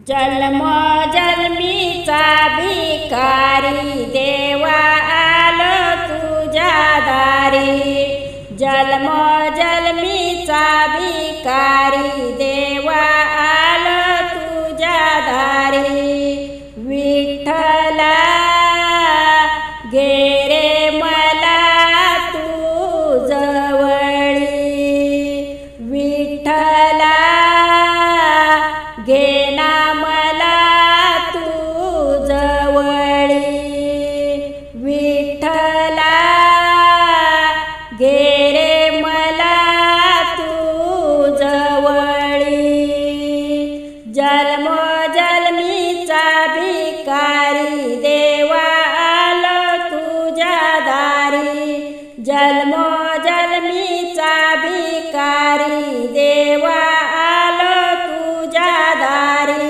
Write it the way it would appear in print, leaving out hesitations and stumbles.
जन्मोजन्मीचा भिकारी देवा आलो तुझ्या दारी। जन्मोजन्मीचा भिकारी देवा आलो तुझ्या दारी। विठ्ठला घे रे मला तू जवळी। विठ्ठला घे ना मला तू जवळी। विठ्ठला घे रे मला तू जवळी। जन्मोजन्मीचा